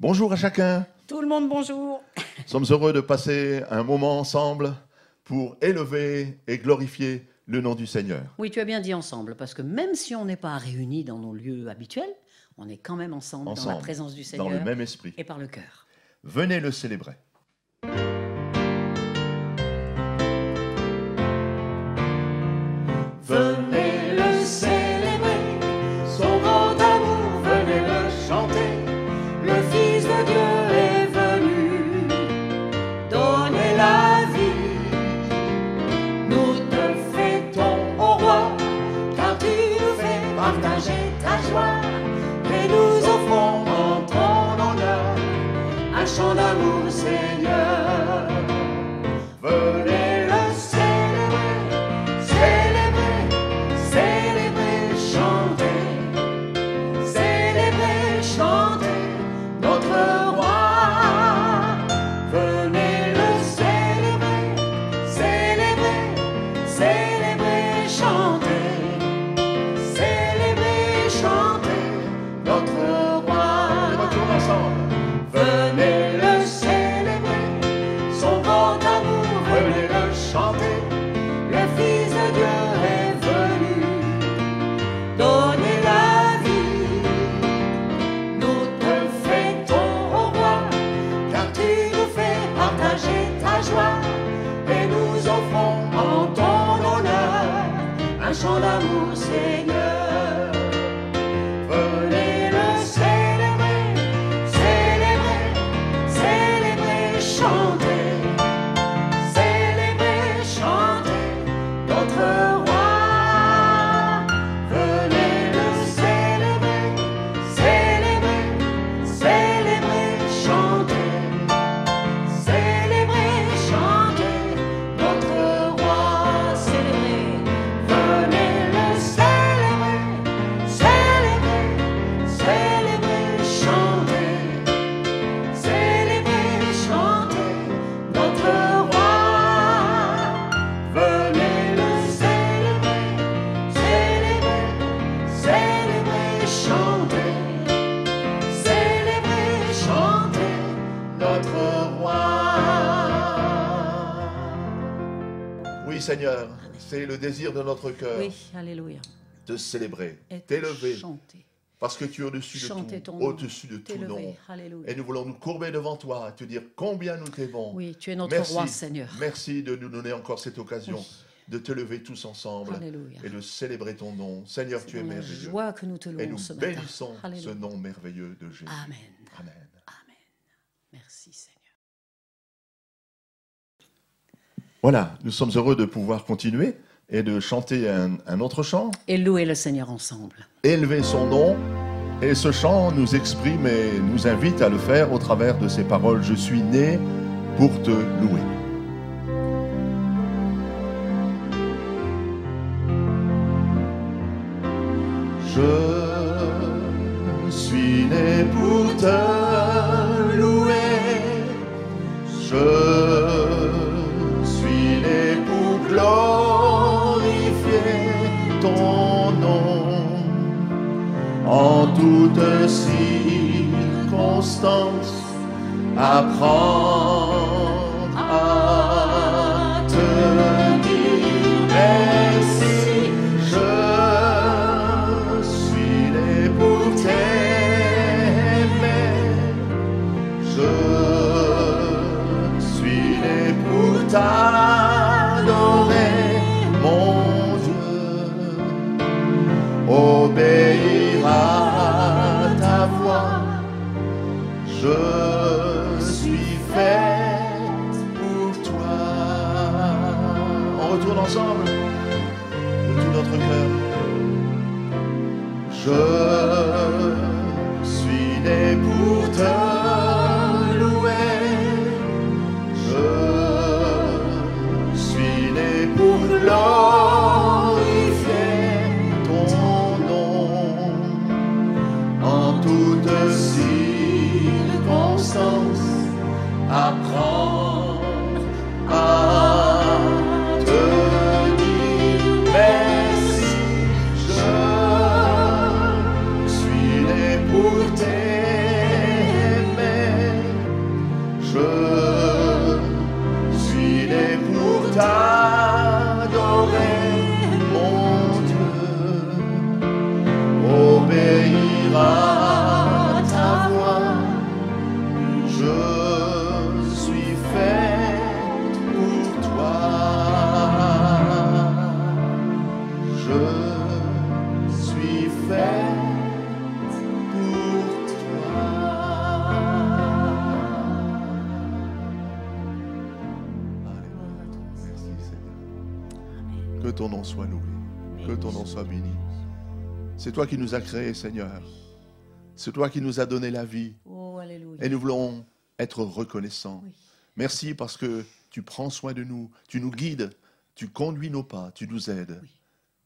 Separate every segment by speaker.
Speaker 1: Bonjour à chacun.
Speaker 2: Tout le monde, bonjour.
Speaker 1: Nous sommes heureux de passer un moment ensemble pour élever et glorifier le nom du Seigneur.
Speaker 2: Oui, tu as bien dit ensemble, parce que même si on n'est pas réunis dans nos lieux habituels, on est quand même ensemble dans la présence du Seigneur.
Speaker 1: Dans le même esprit.
Speaker 2: Et par le cœur.
Speaker 1: Venez le célébrer.
Speaker 3: Venez le célébrer, son grand amour, venez le chanter. Le Fils de Dieu est venu donner la vie. Nous te fêtons, ô roi, car tu nous fais partager ta joie. Et nous offrons en ton honneur un chant d'amour, Seigneur. Venez le célébrer, célébrer, célébrer, chanter, célébrer, chanter notre roi. Venez le célébrer, célébrer, célébrer, chanter, célébrer, chanter notre roi.
Speaker 1: Et retourne ensemble.
Speaker 3: Venez le célébrer, son grand amour, venez le chanter. Le Fils de Dieu est venu donner la vie. Nous te fêtons, ô roi, car tu nous fais partager ta joie. Et nous offrons en ton honneur un chant d'amour, Seigneur. Venez le célébrer, célébrer, célébrer, chanter, célébrer, chanter notre roi. Venez le célébrer, célébrer, célébrer, chanter, célébrer, chanter notre roi. Célébrer, venez le célébrer, célébrer, célébrer, chanter, célébrer, chanter notre roi. Venez le célébrer, célébrer, célébrer, chanter, célébrer, chanter notre roi.
Speaker 1: Oui, Seigneur, c'est le désir de notre cœur
Speaker 2: Oui, alléluia.
Speaker 1: de célébrer,
Speaker 2: Et de
Speaker 1: t'élever,
Speaker 2: chanter.
Speaker 1: parce que tu es au-dessus de
Speaker 2: Chanter
Speaker 1: tout,
Speaker 2: ton nom,
Speaker 1: au-dessus de tout nom.
Speaker 2: T'élever, alléluia.
Speaker 1: Et nous voulons nous courber devant toi et te dire combien nous t'aimons.
Speaker 2: Oui, tu es notre
Speaker 1: Merci,
Speaker 2: roi, Seigneur.
Speaker 1: merci de nous donner encore cette occasion
Speaker 2: Oui.
Speaker 1: de te lever tous ensemble
Speaker 2: Alléluia.
Speaker 1: et de célébrer ton nom. Seigneur,
Speaker 2: C'est
Speaker 1: tu es
Speaker 2: dans la
Speaker 1: merveilleux.
Speaker 2: joie que nous te
Speaker 1: Et
Speaker 2: louons
Speaker 1: nous
Speaker 2: ce matin.
Speaker 1: bénissons ce
Speaker 2: Alléluia.
Speaker 1: nom merveilleux de Jésus.
Speaker 2: Amen.
Speaker 1: Amen.
Speaker 2: Amen. Merci, Seigneur.
Speaker 1: Voilà, nous sommes heureux de pouvoir continuer et de chanter un autre chant,
Speaker 2: Et louer le Seigneur ensemble.
Speaker 1: élever son nom. Et ce chant nous exprime et nous invite à le faire au travers de ces paroles. Je suis né pour te louer. Je suis né pour te louer. Je suis né pour glorifier ton nom. En toutes circonstances, apprendre à te dire merci. Je suis né pour t'aimer. Je suis né pour t'adorer, mon Dieu. Obéir à ta voix, je suis faite pour toi. On retourne ensemble de tout notre cœur. Je suis né pour te louer. Je suis né pour glorifier ton nom. En toutes circonstances, apprendre à te dire merci. Je suis ton nom soit loué, que ton nom soit béni. C'est toi qui nous as créés, Seigneur. C'est toi qui nous as donné la vie.
Speaker 2: Oh, alléluia.
Speaker 1: Et nous voulons être reconnaissants.
Speaker 2: Oui.
Speaker 1: Merci parce que tu prends soin de nous, tu nous guides, tu conduis nos pas, tu nous aides.
Speaker 2: Oui.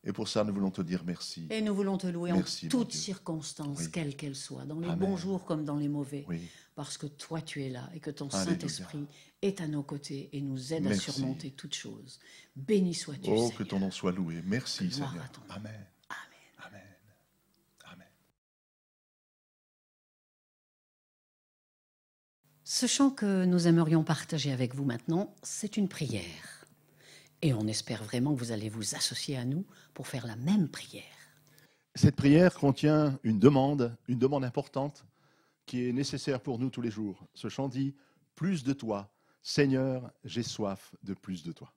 Speaker 1: Et pour ça, nous voulons te dire merci.
Speaker 2: Et nous voulons te louer
Speaker 1: Merci,
Speaker 2: en
Speaker 1: mon
Speaker 2: toutes
Speaker 1: Dieu.
Speaker 2: circonstances,
Speaker 1: Oui.
Speaker 2: quelles qu'elles soient, dans les
Speaker 1: Amen.
Speaker 2: bons jours comme dans les mauvais.
Speaker 1: Oui.
Speaker 2: Parce que toi, tu es là et que ton
Speaker 1: Alléluia.
Speaker 2: Saint-Esprit est à nos côtés et nous aide
Speaker 1: Merci.
Speaker 2: à surmonter toutes choses. Béni sois-tu,
Speaker 1: Oh,
Speaker 2: Seigneur.
Speaker 1: que ton nom soit loué. Merci,
Speaker 2: Gloire
Speaker 1: Seigneur.
Speaker 2: à ton nom.
Speaker 1: Amen.
Speaker 2: Amen.
Speaker 1: Amen. Amen.
Speaker 2: Ce chant que nous aimerions partager avec vous maintenant, c'est une prière. Et on espère vraiment que vous allez vous associer à nous pour faire la même prière.
Speaker 1: Cette prière contient une demande importante qui est nécessaire pour nous tous les jours. Ce chant dit « Plus de toi, Seigneur, j'ai soif de plus de toi ».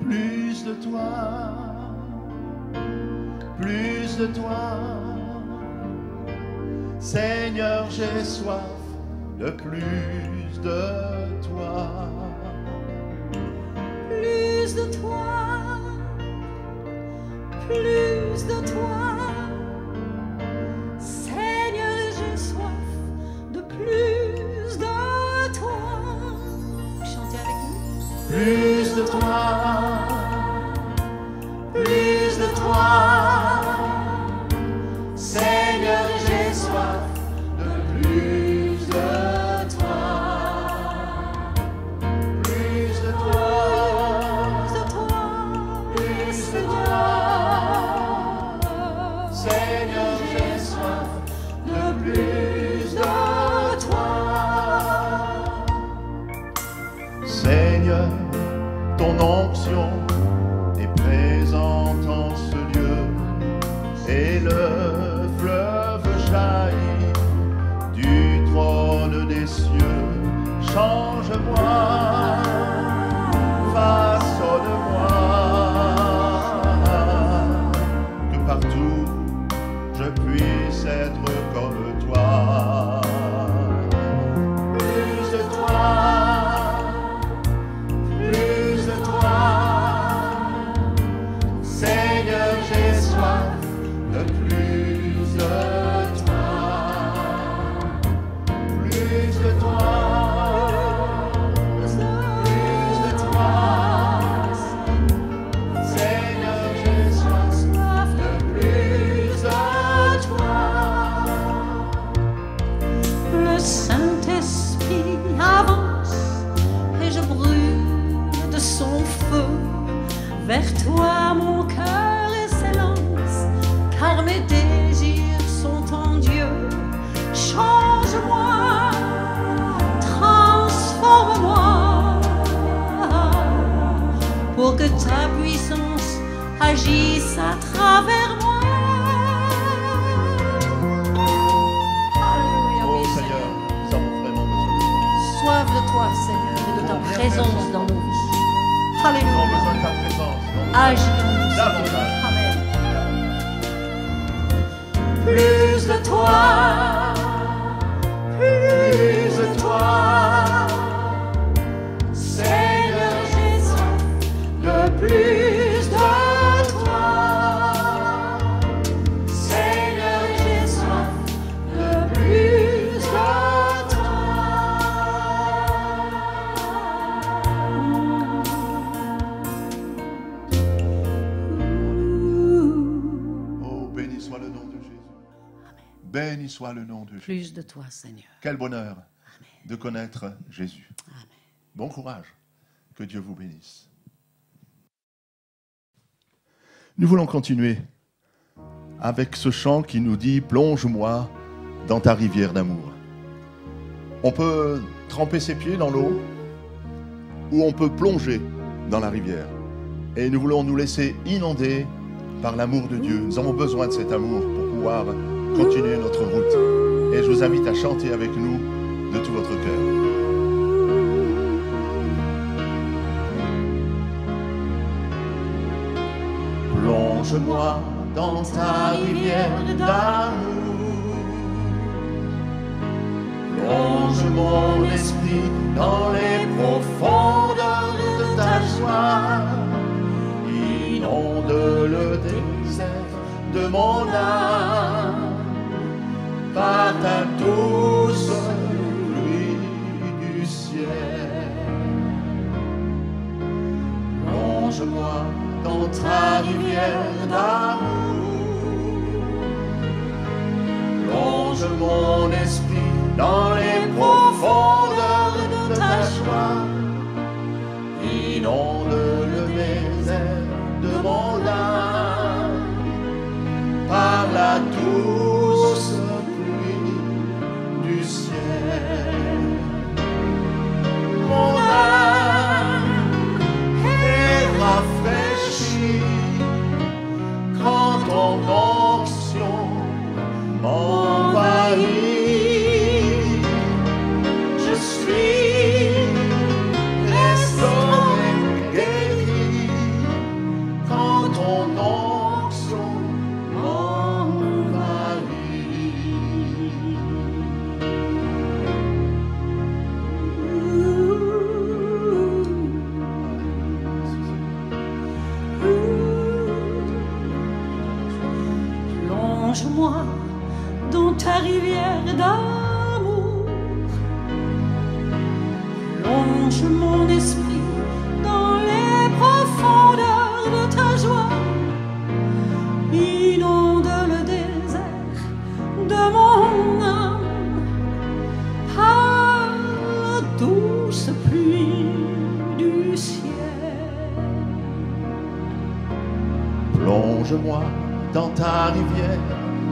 Speaker 1: Plus de toi, plus de toi, Seigneur, j'ai soif de plus de toi.
Speaker 3: Plus de toi, plus de toi. Seigneur, j'ai soif de plus de toi. Chantez avec nous.
Speaker 1: Plus de toi, plus de toi, Seigneur, j'ai soif de plus de toi. Plus de toi, plus de toi, Seigneur, j'ai soif de plus de toi. Seigneur, ton onction est présente en ce lieu et le fleuve jaillit du trône des cieux. Change-moi, façonne-moi, que partout je puisse être comme toi. Plus de toi, plus de toi, Seigneur, j'ai soif de plus de toi. Plus de toi, plus de toi, Seigneur, j'ai soif de plus de toi.
Speaker 3: Le Saint-Esprit avance et je brûle de son feu. Vers toi mon cœur s'élance, car mes désirs sont en Dieu. Change-moi, transforme-moi, pour que ta puissance agisse à travers moi. Alléluia,
Speaker 1: Oh
Speaker 3: oui,
Speaker 1: Seigneur, nous avons vraiment besoin de toi.
Speaker 2: Soif de toi, Seigneur, et de ta présence dans nos vies.
Speaker 1: Nous avons
Speaker 2: Alléluia.
Speaker 1: besoin de ta présence. Nous avons besoin
Speaker 2: Agis en nous.
Speaker 1: davantage.
Speaker 2: Amen.
Speaker 3: plus de toi, plus de toi, Seigneur, j'ai soif de plus de toi. Seigneur, j'ai soif de plus de toi.
Speaker 1: Oh, béni soit le nom de Jésus. Béni soit le nom de Jésus.
Speaker 2: Plus de toi, Seigneur.
Speaker 1: Quel bonheur de connaître Jésus.
Speaker 2: Amen.
Speaker 1: Bon courage. Que Dieu vous bénisse. Nous voulons continuer avec ce chant qui nous dit « Plonge-moi dans ta rivière d'amour ». On peut tremper ses pieds dans l'eau ou on peut plonger dans la rivière. Et nous voulons nous laisser inonder par l'amour de Dieu. Nous avons besoin de cet amour pour pouvoir continuer notre route. Et je vous invite à chanter avec nous de tout votre cœur. Plonge-moi dans ta rivière d'amour. Plonge mon esprit dans les profondeurs de ta joie. Inonde le désert de mon âme par ta douce pluie du ciel. Plonge-moi dans ta rivière d'amour. Plonge mon esprit dans les profondeurs de ta joie. Inonde le désert de mon âme par la douce pluie du ciel. Mon âme est rafraîchie quand ton onction m'envahit. Je suis restauré, guéri quand ton onction m'envahit.
Speaker 3: Plonge-moi dans ta rivière d'amour. Plonge mon esprit dans les profondeurs de ta joie. Inonde le désert de mon âme par la douce pluie du ciel.
Speaker 1: Plonge-moi dans ta rivière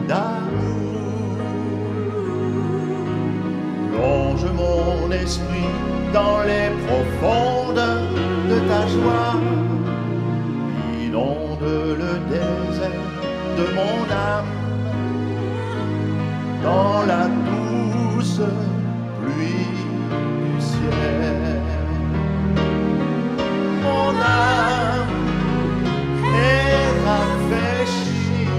Speaker 1: d'amour. Plonge mon esprit dans les profondeurs de ta joie. Inonde le désert de mon âme dans la douce pluie du ciel. Mon âme est rafraîchie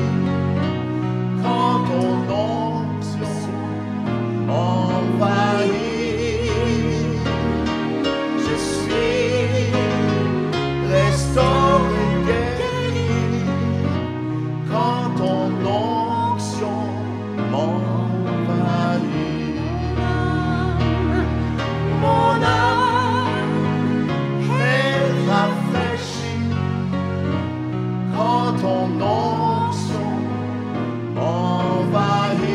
Speaker 1: quand ton onction m'envahit. Je suis restauré, guéri quand ton onction m'envahit. Mon âme est rafraîchie quand ton onction m'envahit.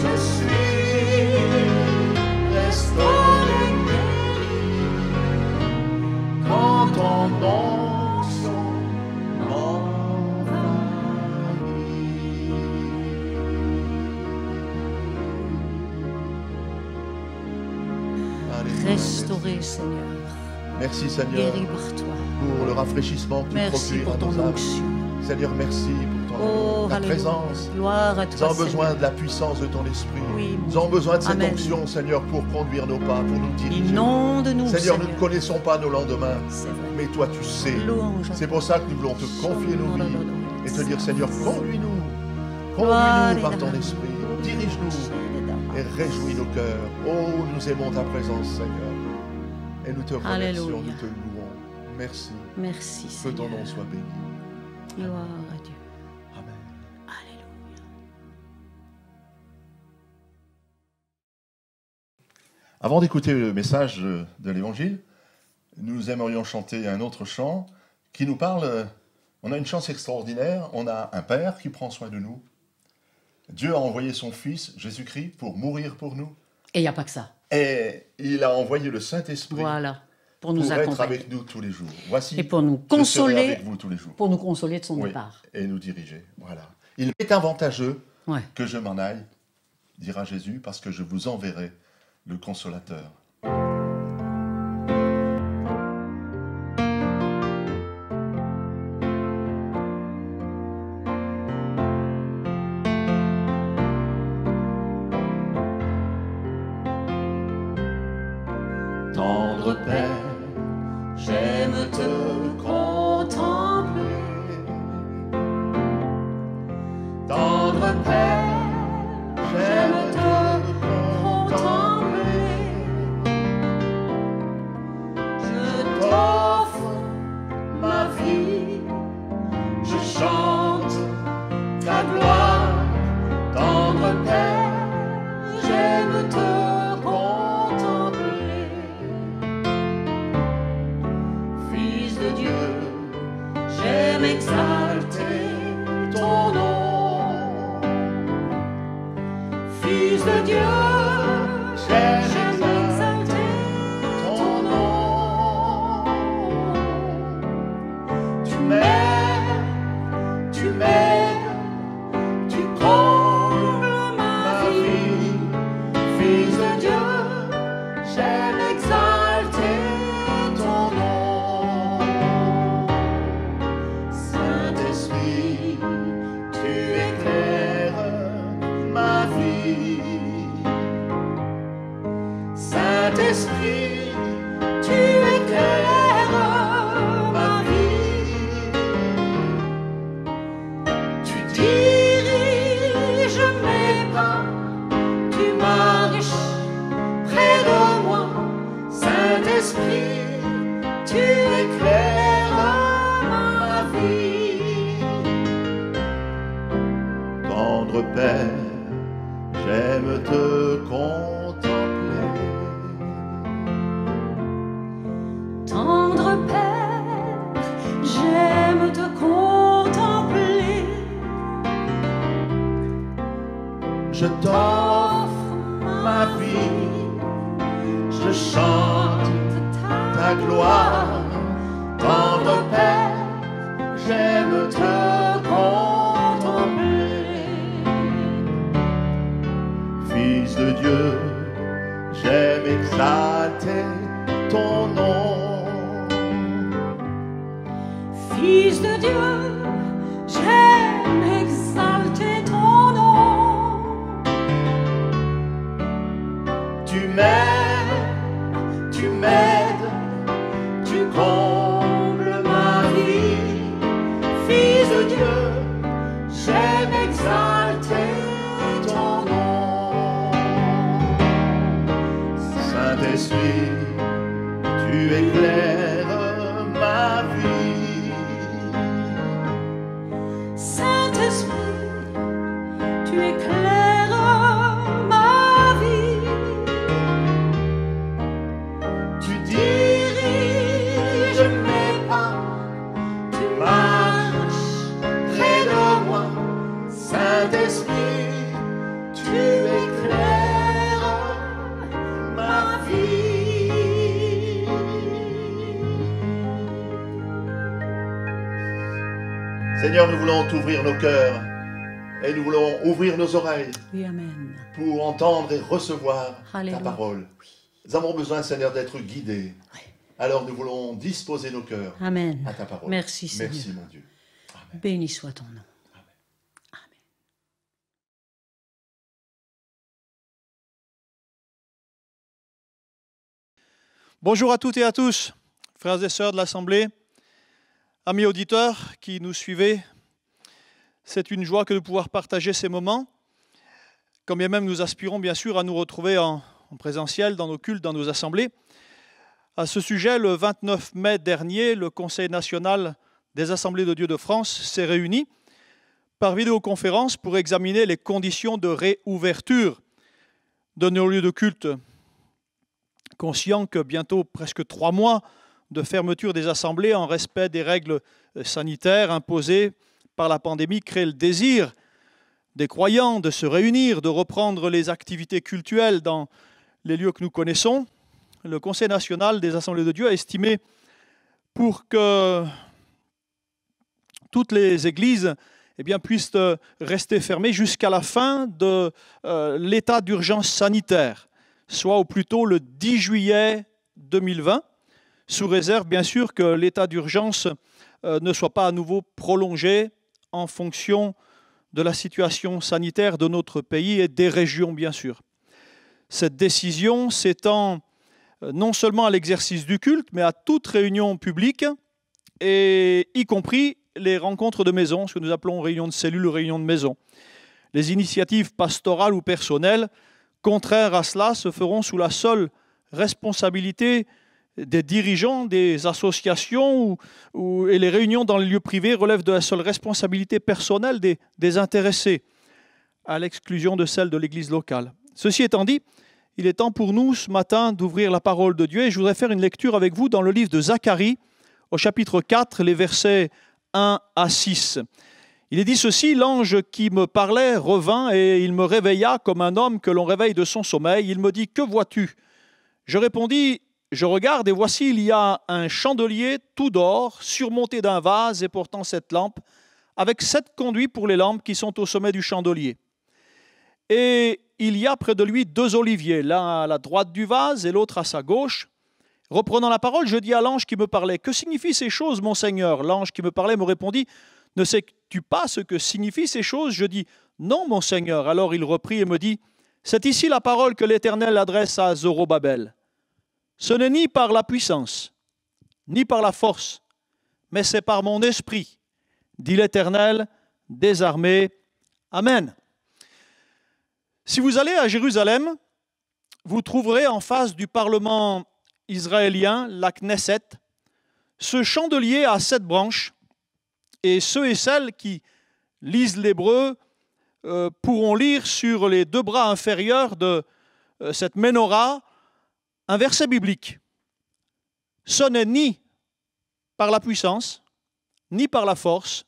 Speaker 1: Je suis restauré, guéri quand ton onction m'envahit. Alléluia.
Speaker 2: Restauré, Seigneur,
Speaker 1: Merci Seigneur
Speaker 2: guéri par toi.
Speaker 1: pour le rafraîchissement que tu
Speaker 2: Merci
Speaker 1: procures
Speaker 2: pour
Speaker 1: à
Speaker 2: ton
Speaker 1: nos âmes.
Speaker 2: onction.
Speaker 1: Seigneur, merci pour ton
Speaker 2: Oh,
Speaker 1: ta
Speaker 2: alléluia.
Speaker 1: présence.
Speaker 2: Gloire à
Speaker 1: Nous
Speaker 2: toi,
Speaker 1: avons besoin
Speaker 2: Seigneur.
Speaker 1: de la puissance de ton esprit.
Speaker 2: Oui, mon
Speaker 1: Nous avons besoin de cette
Speaker 2: Amen.
Speaker 1: onction, Seigneur, pour conduire nos pas, pour nous diriger.
Speaker 2: Inonde-nous,
Speaker 1: Seigneur,
Speaker 2: Seigneur.
Speaker 1: nous ne connaissons pas nos lendemains,
Speaker 2: C'est vrai.
Speaker 1: mais toi tu sais.
Speaker 2: Louange à
Speaker 1: C'est
Speaker 2: toi.
Speaker 1: pour ça que nous voulons te confier nos vies et te dire, Seigneur, conduis-nous.
Speaker 2: Gloire
Speaker 1: Conduis-nous par
Speaker 2: et
Speaker 1: ton
Speaker 2: la-
Speaker 1: esprit. Dirige-nous et réjouis nos cœurs. Oh, nous aimons ta présence, Seigneur. Et nous te remercions,
Speaker 2: Alléluia.
Speaker 1: nous te louons. Merci.
Speaker 2: Merci,
Speaker 1: Que
Speaker 2: Seigneur.
Speaker 1: ton nom soit béni.
Speaker 2: Gloire à Dieu.
Speaker 1: Amen.
Speaker 2: Alléluia.
Speaker 1: Avant d'écouter le message de l'Évangile, nous aimerions chanter un autre chant qui nous parle. On a une chance extraordinaire. On a un Père qui prend soin de nous. Dieu a envoyé son Fils, Jésus-Christ, pour mourir pour nous.
Speaker 2: Et il n'y a pas que ça.
Speaker 1: Et il a envoyé le Saint-Esprit
Speaker 2: Voilà. Pour nous
Speaker 1: pour être
Speaker 2: accompagner.
Speaker 1: avec nous tous les jours. Voici,
Speaker 2: Et pour nous
Speaker 1: je serai
Speaker 2: consoler.
Speaker 1: avec vous tous les jours.
Speaker 2: Pour nous consoler de son
Speaker 1: Oui,
Speaker 2: départ.
Speaker 1: et nous diriger. Voilà. Il est avantageux
Speaker 2: Ouais.
Speaker 1: que je m'en aille, dira Jésus, parce que je vous enverrai le Consolateur. Tendre Père, j'aime te contempler.
Speaker 3: Père, j'aime te contempler. Je t'offre ma vie, je chante ta gloire, tendre Père, j'aime te contempler. Fils de Dieu, j'aime exalter ton nom. Fils de Dieu, j'aime exalter ton nom. Tu m'aimes, tu m'aimes, tu combles ma vie. Fils de Dieu, j'aime exalter ton nom. Saint-Esprit, tu éclaires ma vie. Saint-Esprit, tu éclaires ma vie. Tu diriges mes pas, tu marches près de moi. Saint-Esprit, tu éclaires ma vie.
Speaker 1: Tendre Père, j'aime te contempler.
Speaker 3: Tendre Père, j'aime te contempler.
Speaker 1: Je t'offre ma vie, je chante ta gloire. Tendre Père, j'aime te contempler. Fils de Dieu, j'aime exalter ton nom.
Speaker 3: Fils de Dieu, j'aime exalter ton nom.
Speaker 1: Tu m'aides, tu m'aides, tu combles ma vie.
Speaker 3: Fils de Dieu,
Speaker 1: J'aime exalter ton nom. Saint-Esprit, tu éclaires ma vie.
Speaker 3: Saint-Esprit, tu éclaires ma vie.
Speaker 1: Tu diriges mes pas, tu marches près de moi. Saint-Esprit, tu éclaires ma vie. Seigneur, nous voulons t'ouvrir nos cœurs et nous voulons ouvrir nos oreilles
Speaker 2: Oui, Amen.
Speaker 1: pour entendre et recevoir
Speaker 2: Alléluia.
Speaker 1: ta parole. Nous avons besoin, Seigneur, d'être guidés.
Speaker 2: Oui.
Speaker 1: Alors nous voulons disposer nos cœurs
Speaker 2: Amen.
Speaker 1: à ta parole.
Speaker 2: Merci, Seigneur.
Speaker 1: Merci, mon Dieu. Amen.
Speaker 2: Béni soit ton nom. Amen.
Speaker 4: Bonjour à toutes et à tous, frères et sœurs de l'Assemblée, amis auditeurs qui nous suivez. C'est une joie que de pouvoir partager ces moments, quand bien même nous aspirons bien sûr à nous retrouver en présentiel, dans nos cultes, dans nos assemblées. À ce sujet, le 29 mai dernier, le Conseil national des Assemblées de Dieu de France s'est réuni par vidéoconférence pour examiner les conditions de réouverture de nos lieux de culte. Conscient que bientôt presque 3 mois de fermeture des assemblées en respect des règles sanitaires imposées par la pandémie créent le désir des croyants de se réunir, de reprendre les activités cultuelles dans les lieux que nous connaissons, le Conseil national des Assemblées de Dieu a estimé pour que toutes les églises puissent rester fermées jusqu'à la fin de l'état d'urgence sanitaire, soit au plus tôt le 10 juillet 2020, sous réserve bien sûr que l'état d'urgence ne soit pas à nouveau prolongé en fonction de la situation sanitaire de notre pays et des régions bien sûr. Cette décision s'étend non seulement à l'exercice du culte, mais à toute réunion publique, et y compris les rencontres de maison, ce que nous appelons réunions de cellules ou réunions de maison. Les initiatives pastorales ou personnelles contraires à cela se feront sous la seule responsabilité des dirigeants des associations et les réunions dans les lieux privés relèvent de la seule responsabilité personnelle des intéressés, à l'exclusion de celle de l'Église locale. Ceci étant dit, il est temps pour nous ce matin d'ouvrir la parole de Dieu et je voudrais faire une lecture avec vous dans le livre de Zacharie, au chapitre 4, les versets 1 à 6. Il est dit ceci, « L'ange qui me parlait revint et il me réveilla comme un homme que l'on réveille de son sommeil. Il me dit, que vois-tu ? Je répondis, je regarde et voici, il y a un chandelier tout d'or, surmonté d'un vase et portant 7 lampes, avec 7 conduits pour les lampes qui sont au sommet du chandelier. Et il y a près de lui 2 oliviers, l'un à la droite du vase et l'autre à sa gauche. Reprenant la parole, je dis à l'ange qui me parlait, « Que signifient ces choses, mon Seigneur ?» L'ange qui me parlait me répondit, « Ne sais-tu pas ce que signifient ces choses ?» Je dis, « Non, mon Seigneur. » Alors il reprit et me dit, « C'est ici la parole que l'Éternel adresse à Zorobabel. Ce n'est ni par la puissance, ni par la force, mais c'est par mon esprit, dit l'Éternel des armées. Amen. » Si vous allez à Jérusalem, vous trouverez en face du Parlement israélien, la Knesset, ce chandelier à 7 branches, et ceux et celles qui lisent l'hébreu pourront lire sur les 2 bras inférieurs de cette menorah un verset biblique. Ce n'est ni par la puissance, ni par la force,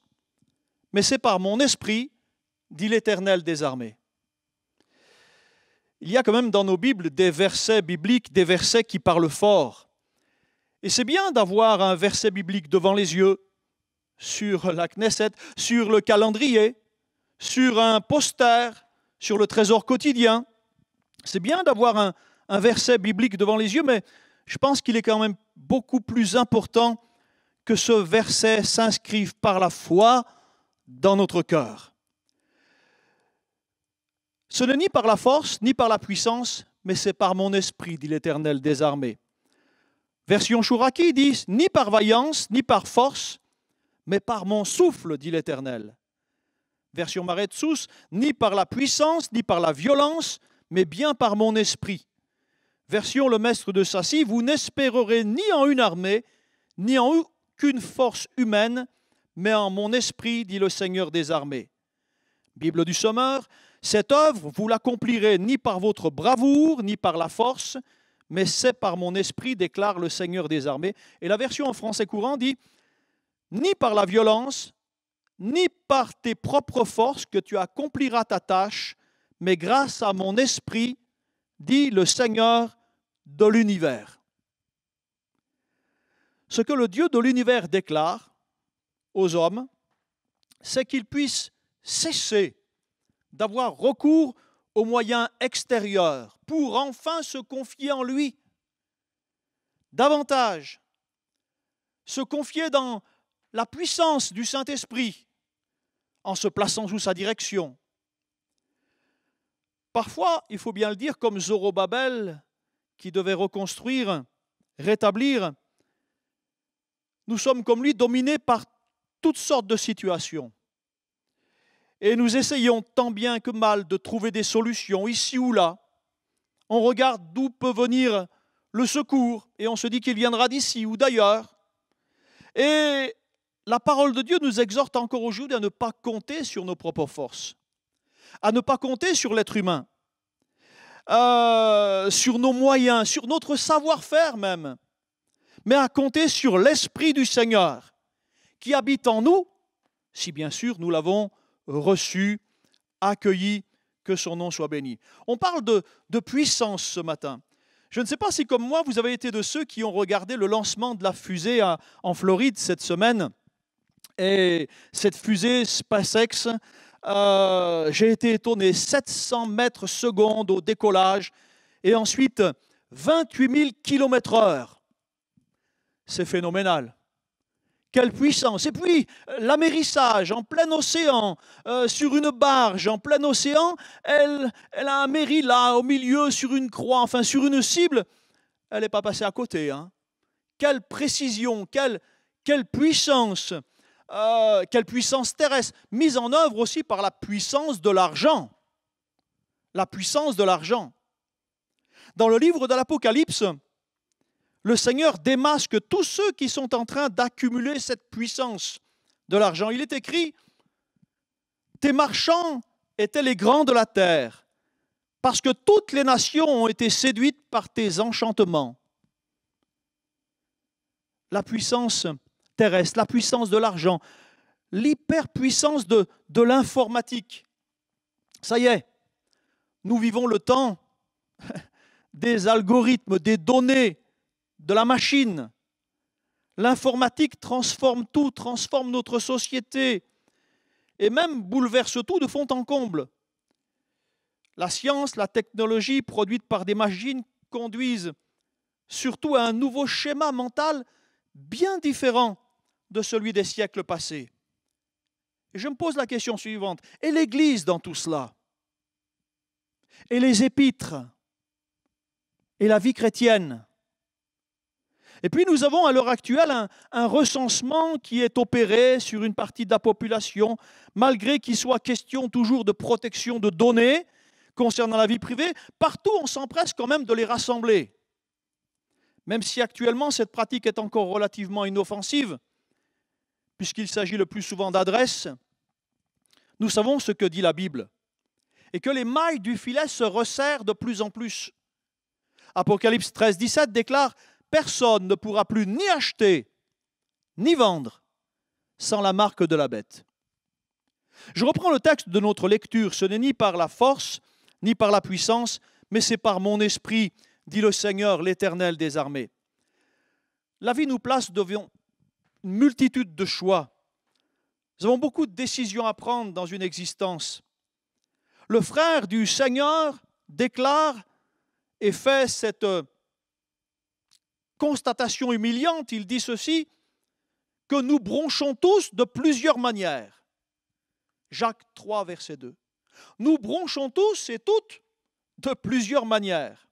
Speaker 4: mais c'est par mon esprit, dit l'Éternel des armées. Il y a quand même dans nos Bibles des versets bibliques, des versets qui parlent fort. Et c'est bien d'avoir un verset biblique devant les yeux, sur la Knesset, sur le calendrier, sur un poster, sur le trésor quotidien. C'est bien d'avoir un verset biblique devant les yeux, mais je pense qu'il est quand même beaucoup plus important que ce verset s'inscrive par la foi dans notre cœur. Ce n'est ni par la force, ni par la puissance, mais c'est par mon esprit, dit l'Éternel des armées. Version Chouraki dit, ni par vaillance, ni par force, mais par mon souffle, dit l'Éternel. Version Maretsus, ni par la puissance, ni par la violence, mais bien par mon esprit. Version Le Maître de Sassy, vous n'espérerez ni en une armée, ni en aucune force humaine, mais en mon esprit, dit le Seigneur des armées. Bible du Sommeur, cette œuvre, vous l'accomplirez ni par votre bravoure, ni par la force, mais c'est par mon esprit, déclare le Seigneur des armées. Et la version en français courant dit, ni par la violence, ni par tes propres forces que tu accompliras ta tâche, mais grâce à mon esprit, dit le Seigneur de l'univers. Ce que le Dieu de l'univers déclare aux hommes, c'est qu'ils puissent cesser d'avoir recours aux moyens extérieurs pour enfin se confier en lui. Davantage, se confier dans la puissance du Saint-Esprit en se plaçant sous sa direction. Parfois, il faut bien le dire, comme Zorobabel qui devait reconstruire, rétablir, nous sommes comme lui dominés par toutes sortes de situations. Et nous essayons tant bien que mal de trouver des solutions ici ou là. On regarde d'où peut venir le secours et on se dit qu'il viendra d'ici ou d'ailleurs. Et la parole de Dieu nous exhorte encore aujourd'hui à ne pas compter sur nos propres forces, à ne pas compter sur l'être humain, sur nos moyens, sur notre savoir-faire même, mais à compter sur l'Esprit du Seigneur qui habite en nous, si bien sûr nous l'avons reçu, accueilli, que son nom soit béni. On parle de puissance ce matin. Je ne sais pas si comme moi, vous avez été de ceux qui ont regardé le lancement de la fusée en Floride cette semaine. Et cette fusée SpaceX, j'ai été étonné, 700 mètres secondes au décollage et ensuite 28 000 km/h. C'est phénoménal. Quelle puissance! Et puis, l'amérissage en plein océan, sur une barge en plein océan, elle a améri là, au milieu, sur une croix, enfin sur une cible. Elle n'est pas passée à côté. Hein. Quelle précision, quelle puissance! quelle puissance terrestre, mise en œuvre aussi par la puissance de l'argent. La puissance de l'argent. Dans le livre de l'Apocalypse, le Seigneur démasque tous ceux qui sont en train d'accumuler cette puissance de l'argent. Il est écrit, « Tes marchands étaient les grands de la terre, parce que toutes les nations ont été séduites par tes enchantements. » La puissance terrestre, la puissance de l'argent, l'hyperpuissance de l'informatique. Ça y est, nous vivons le temps des algorithmes, des données, de la machine. L'informatique transforme tout, transforme notre société et même bouleverse tout de fond en comble. La science, la technologie produite par des machines conduisent surtout à un nouveau schéma mental bien différent de celui des siècles passés. Et je me pose la question suivante. Et l'Église dans tout cela? Et les épîtres? Et la vie chrétienne? Et puis nous avons à l'heure actuelle un recensement qui est opéré sur une partie de la population, malgré qu'il soit question toujours de protection de données concernant la vie privée. Partout, on s'empresse quand même de les rassembler. Même si actuellement cette pratique est encore relativement inoffensive, puisqu'il s'agit le plus souvent d'adresses, nous savons ce que dit la Bible, et que les mailles du filet se resserrent de plus en plus. Apocalypse 13, 17 déclare « Personne ne pourra plus ni acheter, ni vendre, sans la marque de la bête. » Je reprends le texte de notre lecture. « Ce n'est ni par la force, ni par la puissance, mais c'est par mon esprit, dit le Seigneur, l'Éternel des armées. » La vie nous place devant une multitude de choix. Nous avons beaucoup de décisions à prendre dans une existence. Le frère du Seigneur déclare et fait cette constatation humiliante. Il dit ceci, que nous bronchons tous de plusieurs manières. Jacques 3, verset 2. Nous bronchons tous et toutes de plusieurs manières.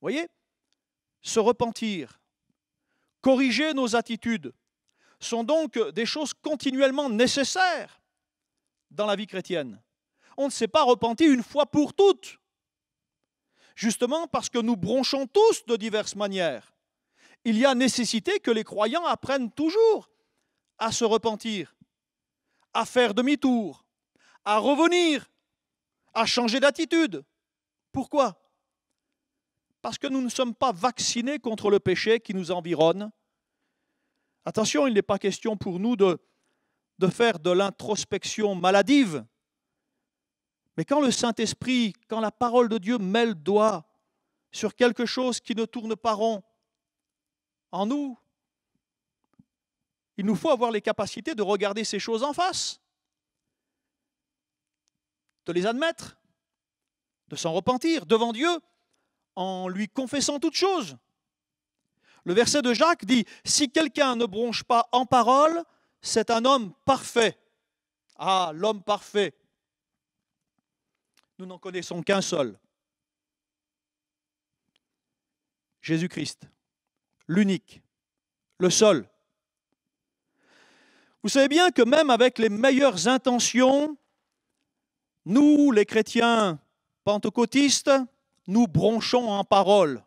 Speaker 4: Vous voyez, se repentir, corriger nos attitudes sont donc des choses continuellement nécessaires dans la vie chrétienne. On ne s'est pas repenti une fois pour toutes, justement parce que nous bronchons tous de diverses manières. Il y a nécessité que les croyants apprennent toujours à se repentir, à faire demi-tour, à revenir, à changer d'attitude. Pourquoi ? Parce que nous ne sommes pas vaccinés contre le péché qui nous environne. Attention, il n'est pas question pour nous de faire de l'introspection maladive. Mais quand le Saint-Esprit, quand la parole de Dieu met le doigt sur quelque chose qui ne tourne pas rond en nous, il nous faut avoir les capacités de regarder ces choses en face, de les admettre, de s'en repentir devant Dieu en lui confessant toutes choses. Le verset de Jacques dit « Si quelqu'un ne bronche pas en parole, c'est un homme parfait. » Ah, l'homme parfait. Nous n'en connaissons qu'un seul. Jésus-Christ, l'unique, le seul. Vous savez bien que même avec les meilleures intentions, nous, les chrétiens pentecôtistes, nous bronchons en parole.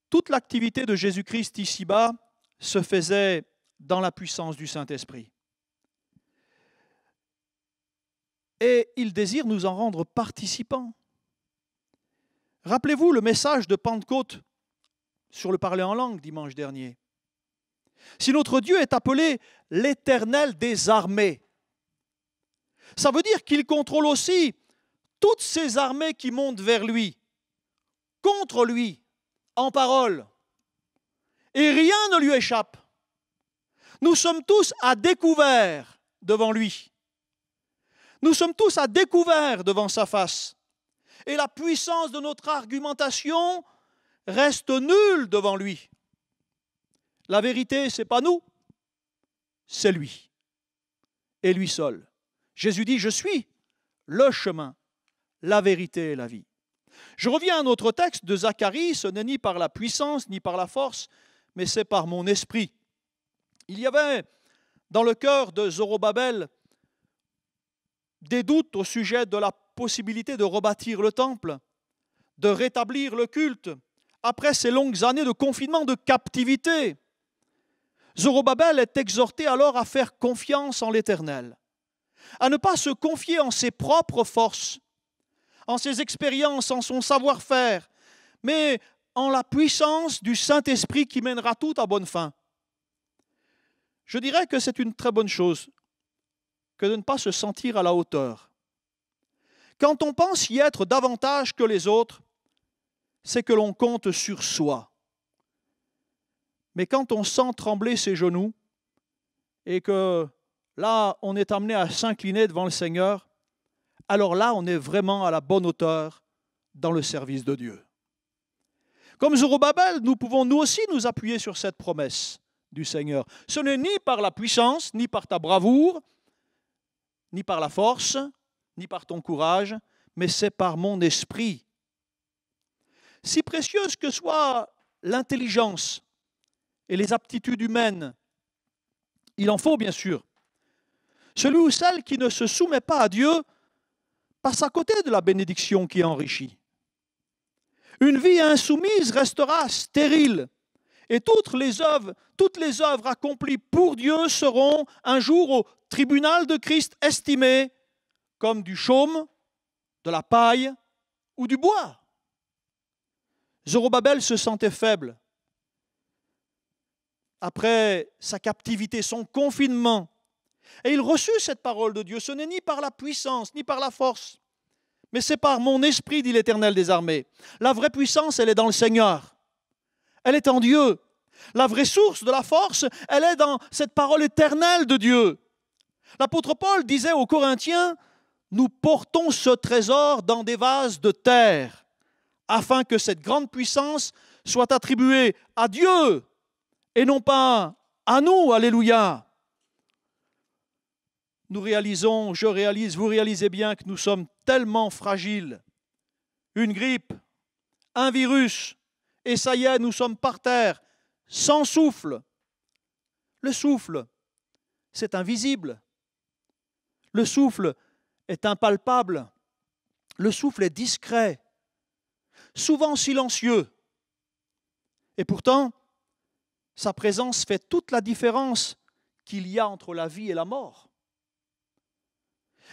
Speaker 4: Toute l'activité de Jésus-Christ ici-bas se faisait dans la puissance du Saint-Esprit. Et il désire nous en rendre participants. Rappelez-vous le message de Pentecôte sur le parler en langue dimanche dernier. Si notre Dieu est appelé l'Éternel des armées, ça veut dire qu'il contrôle aussi toutes ces armées qui montent vers lui, contre lui, en parole. Et rien ne lui échappe. Nous sommes tous à découvert devant lui. Nous sommes tous à découvert devant sa face. Et la puissance de notre argumentation reste nulle devant lui. La vérité, ce n'est pas nous, c'est lui. Et lui seul. Jésus dit, je suis le chemin, la vérité et la vie. Je reviens à notre texte de Zacharie, ce n'est ni par la puissance ni par la force, mais c'est par mon esprit, Il y avait dans le cœur de Zorobabel des doutes au sujet de la possibilité de rebâtir le temple, de rétablir le culte, après ces longues années de confinement, de captivité. Zorobabel est exhorté alors à faire confiance en l'Éternel, à ne pas se confier en ses propres forces, en ses expériences, en son savoir-faire, mais en la puissance du Saint-Esprit qui mènera tout à bonne fin. Je dirais que c'est une très bonne chose que de ne pas se sentir à la hauteur. Quand on pense y être davantage que les autres, c'est que l'on compte sur soi. Mais quand on sent trembler ses genoux et que là, on est amené à s'incliner devant le Seigneur, alors là, on est vraiment à la bonne hauteur dans le service de Dieu. Comme Zorobabel, nous pouvons nous aussi nous appuyer sur cette promesse du Seigneur. Ce n'est ni par la puissance, ni par ta bravoure, ni par la force, ni par ton courage, mais c'est par mon esprit. Si précieuse que soit l'intelligence et les aptitudes humaines, il en faut bien sûr. Celui ou celle qui ne se soumet pas à Dieu passe à côté de la bénédiction qui enrichit. Une vie insoumise restera stérile et toutes les œuvres accomplies pour Dieu seront un jour au tribunal de Christ estimées comme du chaume, de la paille ou du bois. Zorobabel se sentait faible. Après sa captivité, son confinement, et il reçut cette parole de Dieu. Ce n'est ni par la puissance, ni par la force, mais c'est par mon esprit, dit l'Éternel des armées. La vraie puissance, elle est dans le Seigneur. Elle est en Dieu. La vraie source de la force, elle est dans cette parole éternelle de Dieu. L'apôtre Paul disait aux Corinthiens, « Nous portons ce trésor dans des vases de terre, afin que cette grande puissance soit attribuée à Dieu et non pas à nous. » Alléluia. Nous réalisons, je réalise, vous réalisez bien que nous sommes tellement fragiles. Une grippe, un virus, et ça y est, nous sommes par terre, sans souffle. Le souffle, c'est invisible. Le souffle est impalpable. Le souffle est discret, souvent silencieux. Et pourtant, sa présence fait toute la différence qu'il y a entre la vie et la mort.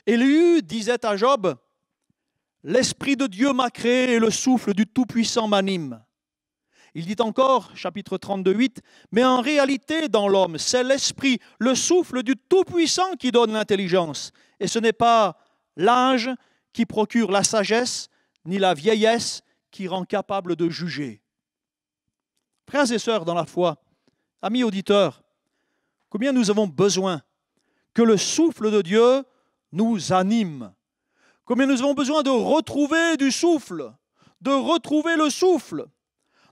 Speaker 4: Élie disait à Job, « L'Esprit de Dieu m'a créé et le souffle du Tout-Puissant m'anime. » Il dit encore, chapitre 32, 8, « Mais en réalité, dans l'homme, c'est l'Esprit, le souffle du Tout-Puissant qui donne l'intelligence. Et ce n'est pas l'âge qui procure la sagesse, ni la vieillesse qui rend capable de juger. » Frères et sœurs dans la foi, amis auditeurs, combien nous avons besoin que le souffle de Dieu nous anime. Combien nous avons besoin de retrouver du souffle, de retrouver le souffle.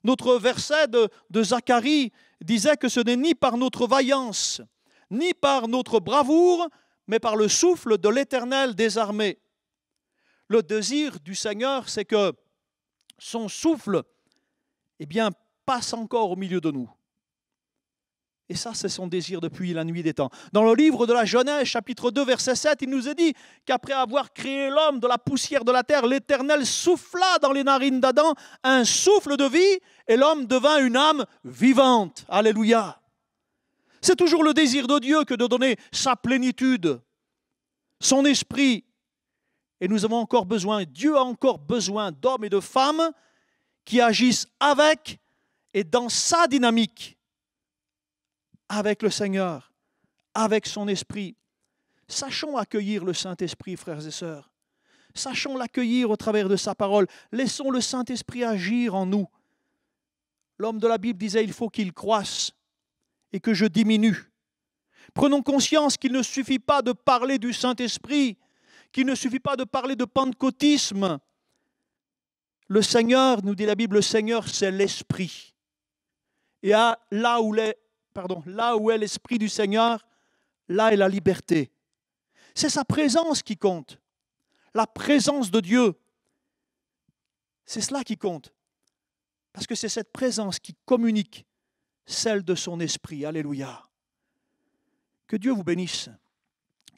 Speaker 4: Notre verset de Zacharie disait que ce n'est ni par notre vaillance, ni par notre bravoure, mais par le souffle de l'Éternel des armées. Le désir du Seigneur, c'est que son souffle, passe encore au milieu de nous. Et ça, c'est son désir depuis la nuit des temps. Dans le livre de la Genèse, chapitre 2, verset 7, il nous est dit qu'après avoir créé l'homme de la poussière de la terre, l'Éternel souffla dans les narines d'Adam un souffle de vie et l'homme devint une âme vivante. Alléluia. C'est toujours le désir de Dieu que de donner sa plénitude, son esprit. Et nous avons encore besoin, Dieu a encore besoin d'hommes et de femmes qui agissent avec et dans sa dynamique, avec le Seigneur, avec son esprit. Sachons accueillir le Saint-Esprit, frères et sœurs. Sachons l'accueillir au travers de sa parole. Laissons le Saint-Esprit agir en nous. L'homme de la Bible disait, il faut qu'il croisse et que je diminue. Prenons conscience qu'il ne suffit pas de parler du Saint-Esprit, qu'il ne suffit pas de parler de pentecôtisme. Le Seigneur, nous dit la Bible, le Seigneur, c'est l'Esprit. Et là où est l'Esprit du Seigneur, là est la liberté. C'est sa présence qui compte. La présence de Dieu. C'est cela qui compte. Parce que c'est cette présence qui communique celle de son Esprit. Alléluia. Que Dieu vous bénisse,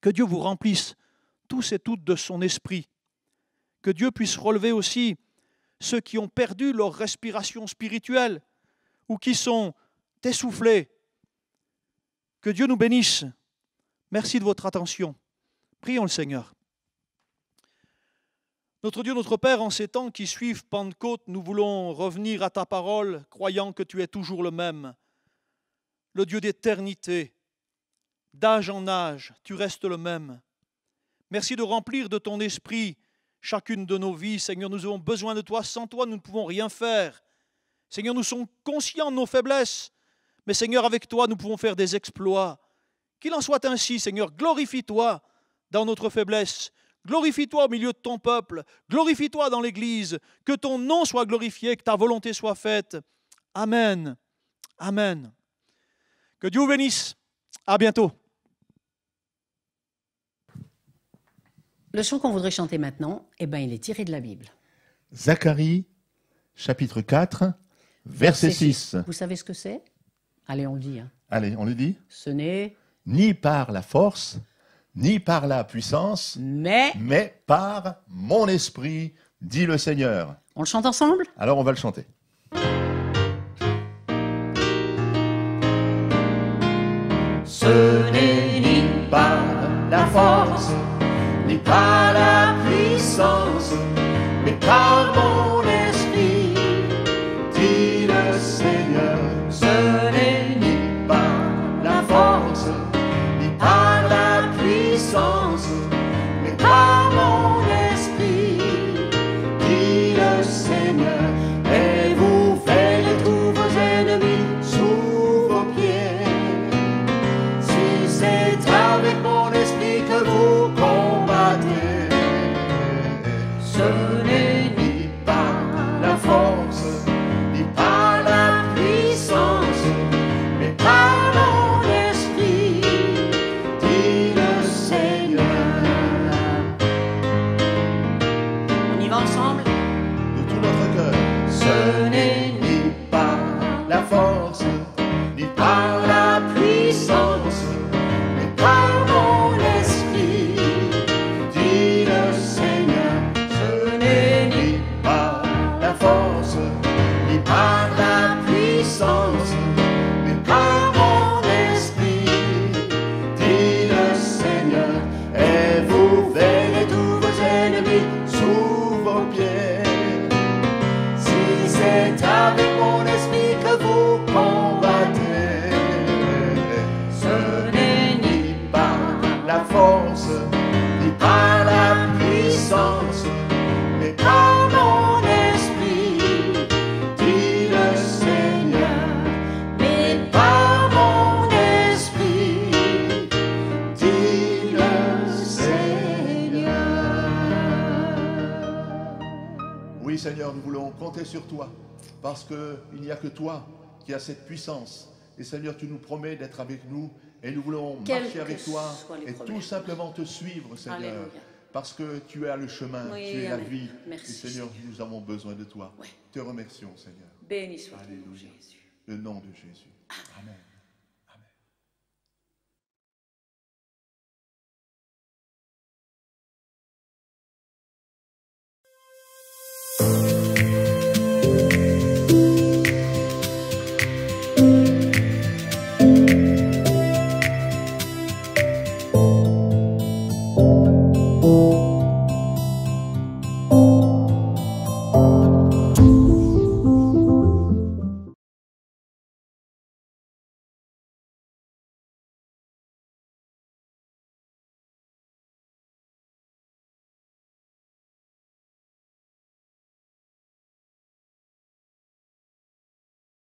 Speaker 4: que Dieu vous remplisse tous et toutes de son esprit, que Dieu puisse relever aussi ceux qui ont perdu leur respiration spirituelle ou qui sont essoufflés. Que Dieu nous bénisse. Merci de votre attention. Prions le Seigneur. Notre Dieu, notre Père, en ces temps qui suivent Pentecôte, nous voulons revenir à ta parole, croyant que tu es toujours le même. Le Dieu d'éternité, d'âge en âge, tu restes le même. Merci de remplir de ton esprit chacune de nos vies. Seigneur, nous avons besoin de toi. Sans toi, nous ne pouvons rien faire. Seigneur, nous sommes conscients de nos faiblesses. Mais Seigneur, avec toi, nous pouvons faire des exploits. Qu'il en soit ainsi, Seigneur. Glorifie-toi dans notre faiblesse. Glorifie-toi au milieu de ton peuple. Glorifie-toi dans l'Église. Que ton nom soit glorifié, que ta volonté soit faite. Amen. Amen. Que Dieu vous bénisse. À bientôt.
Speaker 2: Le chant qu'on voudrait chanter maintenant, il est tiré de la Bible.
Speaker 1: Zacharie, chapitre 4, verset 6.
Speaker 2: Vous savez ce que c'est? Allez, on le dit.
Speaker 1: Allez, on le dit.
Speaker 2: Ce n'est
Speaker 1: Ni par la force, ni par la puissance, mais par mon esprit, dit le Seigneur.
Speaker 2: On le chante ensemble?
Speaker 1: Alors on va le chanter.
Speaker 3: Ce n'est ni par la force, ni par la puissance, mais par mon esprit, dit le Seigneur. Ce n'est ni par la force, ni par la puissance, mais par mon esprit, dit le Seigneur. Et vous verrez tous vos ennemis sous vos pieds. Si c'est avec mon esprit que vous combattez, ce n'est ni par la force, ni par la puissance, mais par mon esprit, dit le Seigneur.
Speaker 2: On y va ensemble?
Speaker 1: De tout notre cœur.
Speaker 3: Ce n'est ni par la force, ni par la puissance, mais par mon esprit, dit le Seigneur. Ce n'est ni par la force, ni par la puissance, mais par mon esprit, dit le Seigneur. Et vous verrez tous vos ennemis sous vos pieds. Si c'est avec mon esprit que vous combattez, ce n'est ni par la force, ni par la puissance, mais par mon esprit, dit le Seigneur. Mais par mon esprit, dit le Seigneur.
Speaker 1: Oui, Seigneur, nous voulons compter sur toi, parce qu'il n'y a que toi qui as cette puissance. Et Seigneur, tu nous promets d'être avec nous, et nous voulons
Speaker 2: Quels
Speaker 1: marcher avec
Speaker 2: que
Speaker 1: toi
Speaker 2: soient les
Speaker 1: et
Speaker 2: problèmes.
Speaker 1: tout simplement te suivre, Seigneur.
Speaker 2: Alléluia.
Speaker 1: Parce que tu as le chemin,
Speaker 2: Oui,
Speaker 1: tu es la
Speaker 2: amen.
Speaker 1: vie.
Speaker 2: Merci,
Speaker 1: et Seigneur, nous avons besoin de toi.
Speaker 2: Ouais.
Speaker 1: Te remercions, Seigneur.
Speaker 2: Béni soit ton nom,
Speaker 1: Alléluia.
Speaker 2: Jésus.
Speaker 1: Le nom de Jésus. Amen.